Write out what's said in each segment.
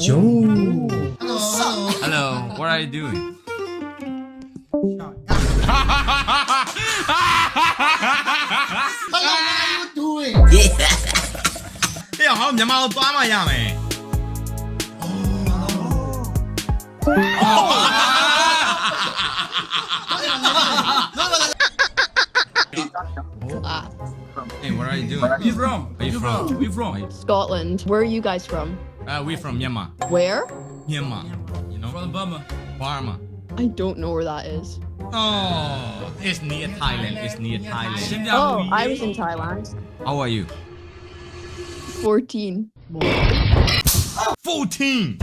Yo. Hello, what are you doing? Hello, what are you doing? Hey, how Myanmar သွားမှရမယ် Hey, what are you doing? Where you from? Where you from? Where you from? Scotland. Where are you guys from? We from Myanmar. Where? Myanmar. You know? From Burma. Burma. I don't know where that is. Oh, it's near Thailand. It's near Thailand. Oh, I was in Thailand. How are you? 14. 14.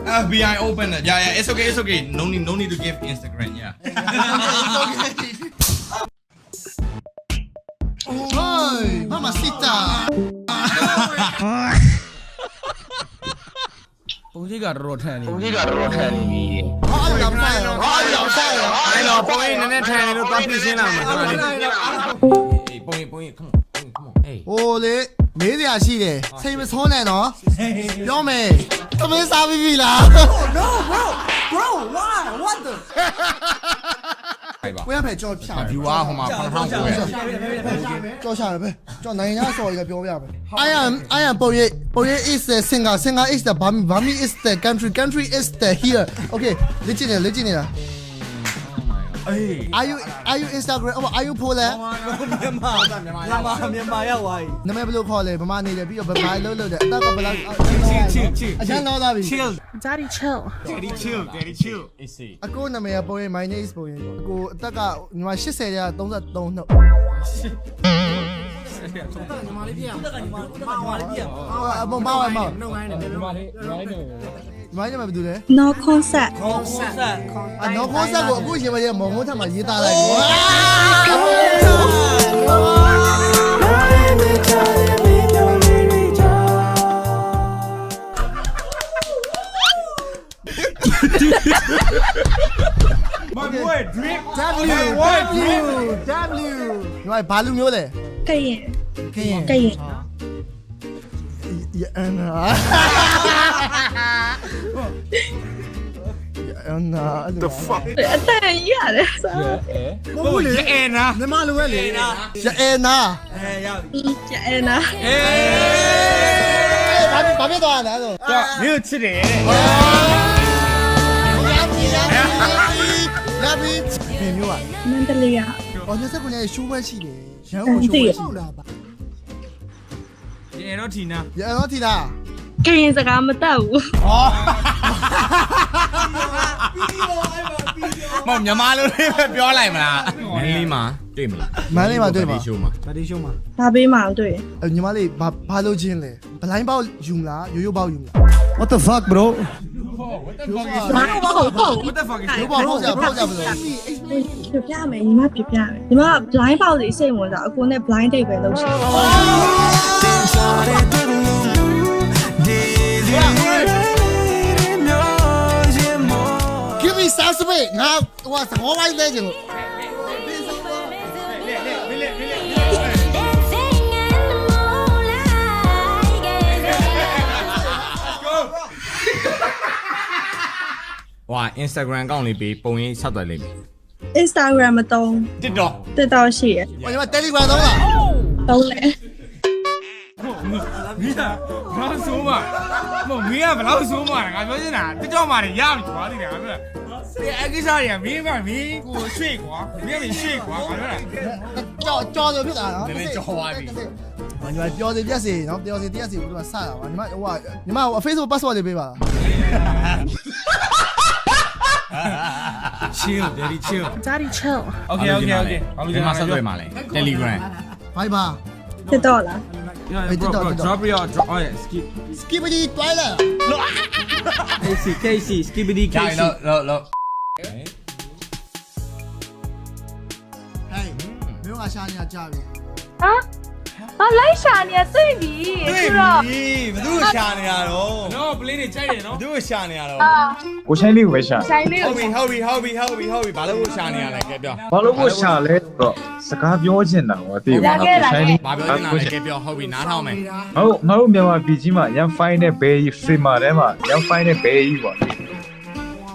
FBI open it. Yeah, it's okay, it's okay. No need to give Instagram. Yeah. Hey, mamacita. ပုံကြီးကတော့ထန်နေပြီ Ay, la mano. Ay, la mano. အဲ့တော့ပုံရိပ်နည်းနည်းထိုင်နေလို့သွားပြရှင်းလာမှာတော်တော်လေးအေးပုံရိပ် come on hey ဟိုလေမေးစရာရှိတယ်စိတ်မဆုံးနဲ့နော်ပြောမယ်သမင်းစားပြီးပြီလား No, bro, why? What the? ခိုင်ပါ ဝယ်ဖက်ကြော်ဖြာ view ဟိုမှာ9000ကိုရ ကြော်ချတယ်ပဲကြော်နိုင်ငံသားစော်ရပြောပြမယ် I am ပုံရိပ် is the singer is the Bami is the country is the here okay လေ့ကျင့်နေတာ Are you Instagram are you poll လဲ မြန်မာရောက်သွားပြီ နာမည်ဘယ်လိုခေါ်လဲဗမာနေတယ်ပြီးတော့ဘာလို့အတက်ကဘယ်လောက်အချမ်းတော့သားပြီ Daddy chill. chill easy အကိုနာမည်ကပုံရိပ် my name is ပုံရိပ်အကိုအသက်ကညီမ80ရာ33နှုတ် မာလေးပြန် မောင်နှုတ်ခိုင်းတယ်ညီမနေမဘယ်သူလဲ No concept. နော်ခေါ်ဆက်ကိုအခုရှင်မရဲ့မောင်မိုးထက်မှာရေးသားလိုက်ဝါ My boy drip W ညီမဘာလူမျိုးလဲ Kayin. ခင်း Kayin. ရအနာရအနာ the fuck အတန်ကြီးရတယ် မဟုတ်လေ ရအဲနာ ညီမလိုပဲလေရအနာ ကျဲနာ အေး ဘာဖြစ်သွားလဲဆို မြို့ချစ်တယ် လာပြီဘယ်မျိုးอ่ะ မန္တလေးက အော်29ရဲ့ရှိုးပွဲရှိတယ်ရန်ကုန်ရှိုးပွဲရှိတာပါ ရေတော့ထီနာ ရတော့ထီလား ကရင်စကားမတတ်ဘူး မောင်မြန်မာလိုလေးပဲပြောလိုက်မလားမင်းလေးမှာတွေ့မလား မန်းလေးမှာတွေ့ပါ ရှိုးမှာ ဗာဒီရှုံးမှာ ဒါပေးမှအောင်တွေ့ ညီမလေးဘာလို့ချင်းလဲဘလိုင်းပေါက်ယူမလားရိုးပေါက်ယူမလား What the fuck bro ဘာဟုတ် What the fuck is ရိုးပေါက်ဖောက်ကြဘယ်လို ပြပြမယ်ညီမပြပြမယ်ညီမ blind ပေါက်လေးစိတ်ဝင်စားအကိုနဲ့ blind date ပဲလုပ်ချင် Give me some space ငါဟိုသဘောဝိုင်းလဲကျင်လို့ ဟွာ Instagram ကောင်းလေးပြီးပုံရိပ်ဆက်သွယ်လိုက်ပြီ Instagram မသုံး TikTok TikTok ရှိရ ညီမ Telegram တော့လား သုံးလေ မင်းကဘာဆိုမှမမင်းကဘယ်လောက်ဆိုမှငါပြောချင်တာတစ်ကြောက်မှရရပြီသွားသေးတယ်ငါပြောအကိစ္စတွေကမင်းကမင်းကိုရွှေ့ကွာမင်းကရွှေ့ကွာငါပြောတာ ကြော်ဆိုဖြစ်တာနော် နည်းနည်းကြော်သွားပြီ ညီမပြောစီပြက်စီနော်ပြောစီတရက်စီဘယ်လိုစတာပါညီမဟိုကညီမ Facebook password လေးပေးပါ chill daddy chill Daddy chill okay ဒီမှာဆက်သွယ်မှာလဲ Telegram Viber TikTok လား drop your drop oh yeah skip Skibidi Twilight KC skibidi ကြိုင်လို့ Hey မင်းကရှာနေတာကြာပြီ ဟာ啊，来啥呢？对比，是吧？ ဘသူ့ရှာနေရတော့ နော်ပလင်းနေကြိုက်တယ်နော် ဘသူ့ရှာနေရတော့ 啊， ကိုဆိုင်လေးကိုပဲရှာ 山里 ဟုတ်ပြီ 有。 ဟုတ်ပြီဟုတ်ပြီဟုတ်ပြီဟုတ်ပြီဘာလို့ရှာနေရလဲကဲပြော ဘာလို့ကိုရှာလဲဆိုတော့စကားပြောချင်တာဟောသိဘူးနော်ကိုဆိုင်လေး ဘာပြောနေတာလဲကဲပြောဟုတ်ပြီနားထောင်မယ် ဟုတ်ငါတို့မြန်မာပြည်ကြီးမှာရန်ဖိုင်းတဲ့ဘေးစင်မာထဲမှာရန်ဖိုင်းတဲ့ဘေးကြီးပေါ့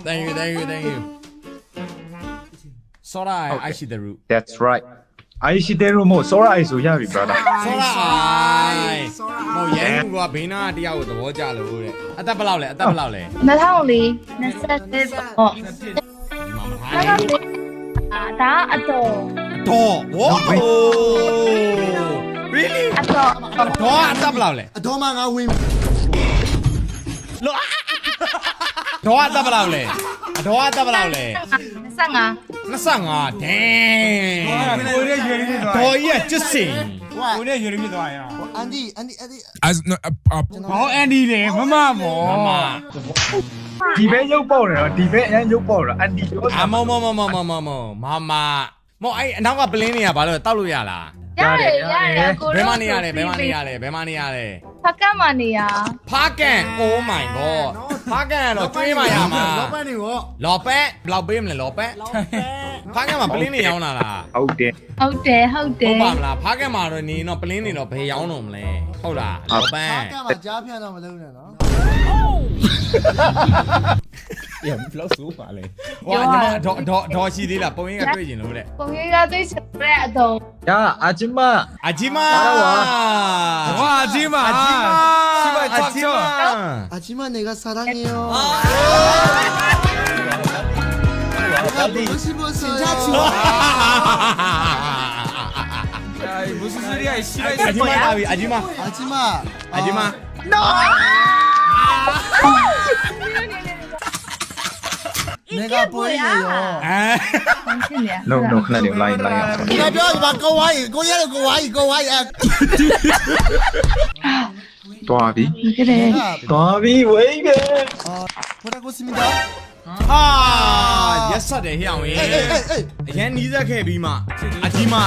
thank you thank you thank you စောရအိုက်ရှိတဲ့ root That's right အိုင်ရှိတဲ့ရိုမို့စောရအိုင်ဆိုရပြီ brother စောရဟိုရဲကူကဘေးနားတရားကိုသဘောကျလို့တဲ့အသက်ဘယ်လောက်လဲအသက်ဘယ်လောက်လဲ 那套里，那是哦， ဒီမှာမထား 那 ဘူး 个里啊，打阿斗， တော့ဝေါ really 阿斗， တော့အသက်ဘယ်လောက်လဲ အတော်မှငါဝင် တော့အသက်ဘယ်လောက်လဲအတော်အသက်ဘယ်လောက်လဲ 上啊， 25 damn ကိုရဲရွယ်လေးဖြစ်သွား တော်ကြီးကကျွတ်စင် ကိုရဲရွယ်လေးဖြစ်သွားရင် အန်ဒီ ဟောအန်ဒီလေမမမော မမ ဒီပဲရုပ်ပေါက်တယ်နော်ဒီပဲအရန်ရုပ်ပေါက်တော့အန်တီပြော အမမမမမမမမောအဲ့အနောက်ကပလင်းနေရဘာလို့တောက်လို့ရလား 呀嘞呀嘞， ဘယ်မှာနေရလဲဘယ်မှာနေရလဲဘယ်မှာနေရလဲ 他干嘛呢呀？ ဖားကန် oh my god ဖားကန်ကတော့ကျွေးမှရမှာ လောပန်းနေရော လော်ပက်ဘယ်လောက်ပေးမလဲလော်ပက်ဖားကန်မှာပလင်းနေရောင်းလာလား ဟုတ်တယ် 好的好 ဟုတ်ပါမ 的， လားဖားကန်မှာတော့နေတော့ပလင်းနေတော့ဘယ်ရောင်းတော့မလဲဟုတ်လားလော်ပက် ကမှာကြားဖြတ်တော့မလုပ်နဲ့နော် ဟောညီမဒေါ်ရှိသေးလားပုံရင်းကတွေ့ကျင်လို့တဲ့ 公园家最喜欢阿斗， ရအာချမ အဂျီမာ ဝါအကြီးမ အဂျီမာ ရှိပါချောက်ချောက် အကြီးမနေကစားရနေရောမရှိဘူးဆိုရချူ ဘူးစစရီးရှိလိုက် အဂျီမာလာပြီအဂျီမာ အကြီးမ အဂျီမာ နေကပွေးနေရော အဲ 很近的。 no no ခဏလေး line line အောင် ဒီကပြောဒီမှာကိုဝိုင်းကိုရဲကိုဝိုင်းကိုဝိုင်း တွားပြီ 你个人， တွားပြီဝေးပဲ ဘုရားကိုစမီတာ ဟာရက်ဆက်တယ်ဟျောင်းရေ အေး အရန်နီးစက်ခဲ့ပြီးမှအကြီးမာ